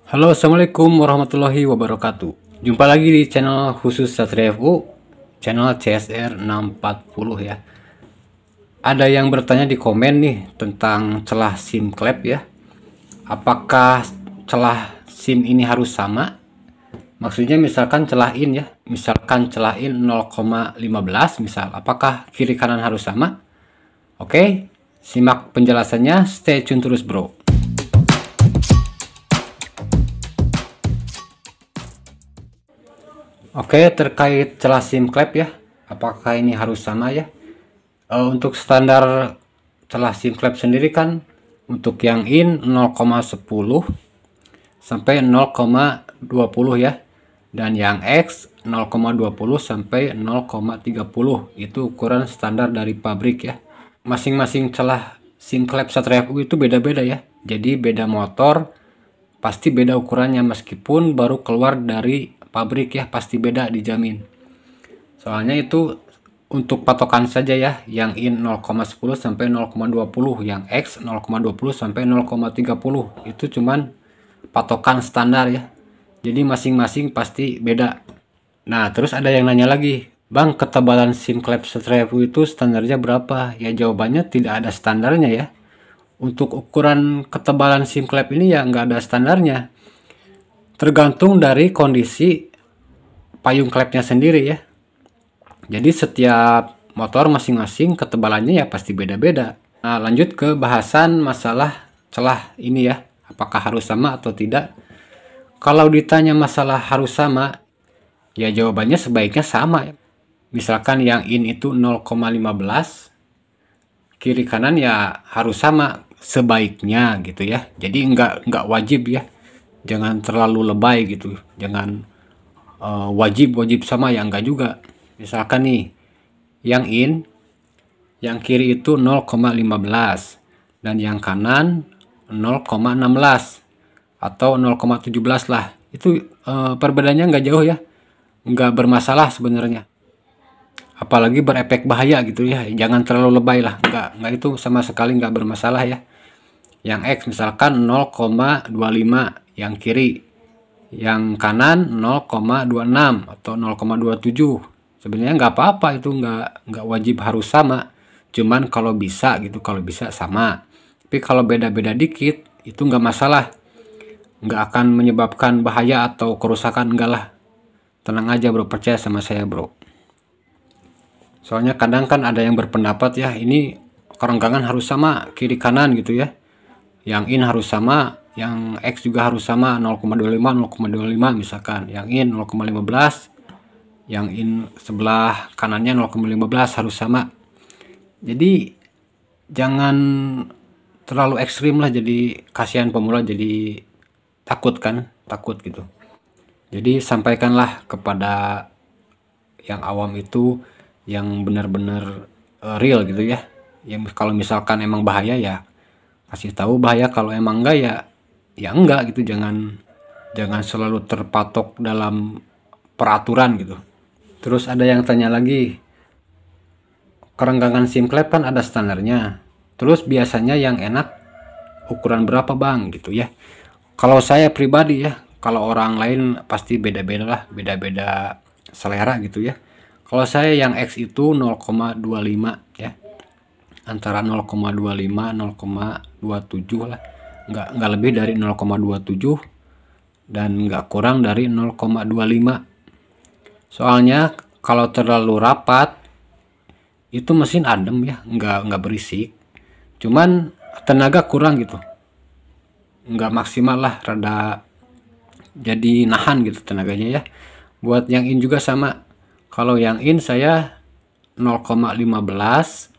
Halo, assalamualaikum warahmatullahi wabarakatuh. Jumpa lagi di channel khusus Satria FU, channel CSR 640 ya. Ada yang bertanya di komen nih tentang celah SIM clap ya. Apakah celah SIM ini harus sama? Maksudnya misalkan celah in ya, misalkan celah in 0,15 misal, apakah kiri kanan harus sama? Oke, simak penjelasannya, stay tune terus bro. Oke, terkait celah SIM clap ya, apakah ini harus sama ya? Untuk standar celah SIM clap sendiri kan, untuk yang in 0,10 sampai 0,20 ya, dan yang X 0,20 sampai 0,30 itu ukuran standar dari pabrik ya. Masing-masing celah SIM clap Satria FU itu beda-beda ya, jadi beda motor pasti beda ukurannya, meskipun baru keluar dari pabrik ya pasti beda, dijamin. Soalnya itu untuk patokan saja ya, yang in 0,10 sampai 0,20, yang X 0,20 sampai 0,30 itu cuman patokan standar ya. Jadi masing-masing pasti beda. Nah, terus ada yang nanya lagi, Bang, ketebalan SIM clap Satria FU itu standarnya berapa? Ya jawabannya tidak ada standarnya ya. Untuk ukuran ketebalan SIM clap ini ya nggak ada standarnya. Tergantung dari kondisi payung klepnya sendiri ya. Jadi setiap motor masing-masing ketebalannya ya pasti beda-beda. Nah, lanjut ke bahasan masalah celah ini ya, apakah harus sama atau tidak. Kalau ditanya masalah harus sama, ya jawabannya sebaiknya sama ya. Misalkan yang in itu 0,15, kiri kanan ya harus sama sebaiknya gitu ya. Jadi nggak wajib ya, jangan terlalu lebay gitu, jangan wajib sama ya, enggak juga. Misalkan nih yang in, yang kiri itu 0,15 dan yang kanan 0,16 atau 0,17 lah, itu perbedaannya nggak jauh ya, nggak bermasalah sebenarnya, apalagi berefek bahaya gitu ya. Jangan terlalu lebay lah, nggak itu sama sekali nggak bermasalah ya. Yang X misalkan 0,25 yang kiri, yang kanan 0,26 atau 0,27, sebenarnya nggak apa-apa, itu nggak wajib harus sama, cuman kalau bisa gitu, kalau bisa sama. Tapi kalau beda-beda dikit itu nggak masalah, nggak akan menyebabkan bahaya atau kerusakan, enggak lah. Tenang aja bro, percaya sama saya bro. Soalnya kadang kan ada yang berpendapat ya, ini kerenggangan harus sama kiri kanan gitu ya, yang in harus sama, yang X juga harus sama 0,25 0,25 misalkan, yang in 0,15, yang in sebelah kanannya 0,15 harus sama. Jadi jangan terlalu ekstrim lah, jadi kasihan pemula, jadi takut gitu. Jadi sampaikanlah kepada yang awam itu yang benar-benar real gitu ya. Yang kalau misalkan emang bahaya ya kasih tahu bahaya, kalau emang enggak ya enggak gitu. Jangan selalu terpatok dalam peraturan gitu. Terus ada yang tanya lagi, kerenggangan SIM clap kan ada standarnya, terus biasanya yang enak ukuran berapa bang gitu ya. Kalau saya pribadi ya, kalau orang lain pasti beda-beda lah, beda-beda selera gitu ya. Kalau saya yang X itu 0,25 ya, antara 0,25 0,27 lah, nggak lebih dari 0,27 dan nggak kurang dari 0,25. Soalnya kalau terlalu rapat itu mesin adem ya, nggak berisik, cuman tenaga kurang gitu, nggak maksimal lah, rada jadi nahan gitu tenaganya ya. Buat yang in juga sama, kalau yang in saya 0,15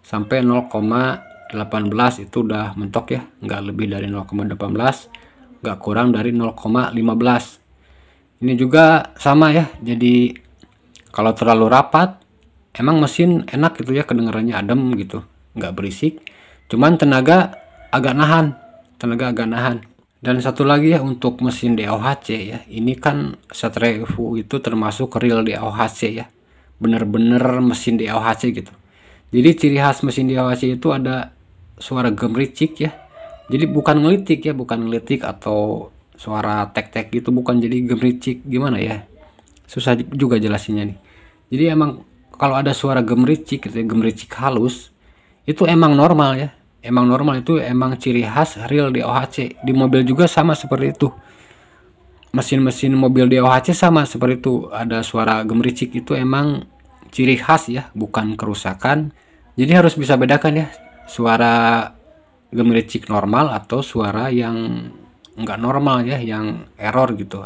sampai 0,18 itu udah mentok ya, nggak lebih dari 0,18, nggak kurang dari 0,15. Ini juga sama ya, jadi kalau terlalu rapat emang mesin enak gitu ya, kedengarannya adem gitu, nggak berisik, cuman tenaga agak nahan. Dan satu lagi ya, untuk mesin DOHC ya, ini kan Satria FU itu termasuk real DOHC ya, bener-bener mesin DOHC gitu. Jadi ciri khas mesin DOHC itu ada suara gemericik ya, jadi bukan ngelitik atau suara tek-tek gitu, bukan jadi gemericik. Gimana ya, susah juga jelasinnya nih. Jadi emang kalau ada suara gemericik gitu ya, gemericik halus, itu emang normal ya, emang normal, itu emang ciri khas real DOHC. Di mobil juga sama seperti itu, mesin-mesin mobil DOHC sama seperti itu, ada suara gemericik, itu emang ciri khas ya, bukan kerusakan. Jadi harus bisa bedakan ya, suara gemericik normal atau suara yang nggak normal ya, yang error gitu.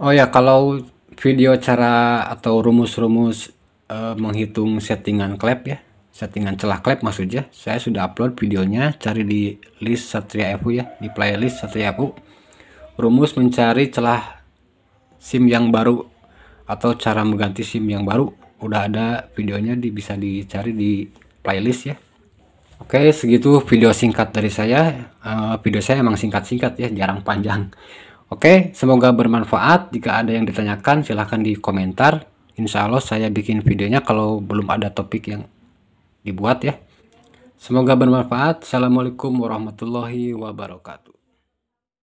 Oh ya, kalau video cara atau rumus-rumus menghitung settingan klep ya, settingan celah klep maksudnya, saya sudah upload videonya, cari di list Satria FU ya, di playlist Satria FU. Rumus mencari celah SIM yang baru atau cara mengganti SIM yang baru, udah ada videonya, bisa dicari di playlist ya. Oke, segitu video singkat dari saya. Video saya emang singkat-singkat ya, jarang panjang. Oke, semoga bermanfaat. Jika ada yang ditanyakan, silahkan di komentar. Insya Allah saya bikin videonya kalau belum ada topik yang dibuat ya. Semoga bermanfaat. Assalamualaikum warahmatullahi wabarakatuh.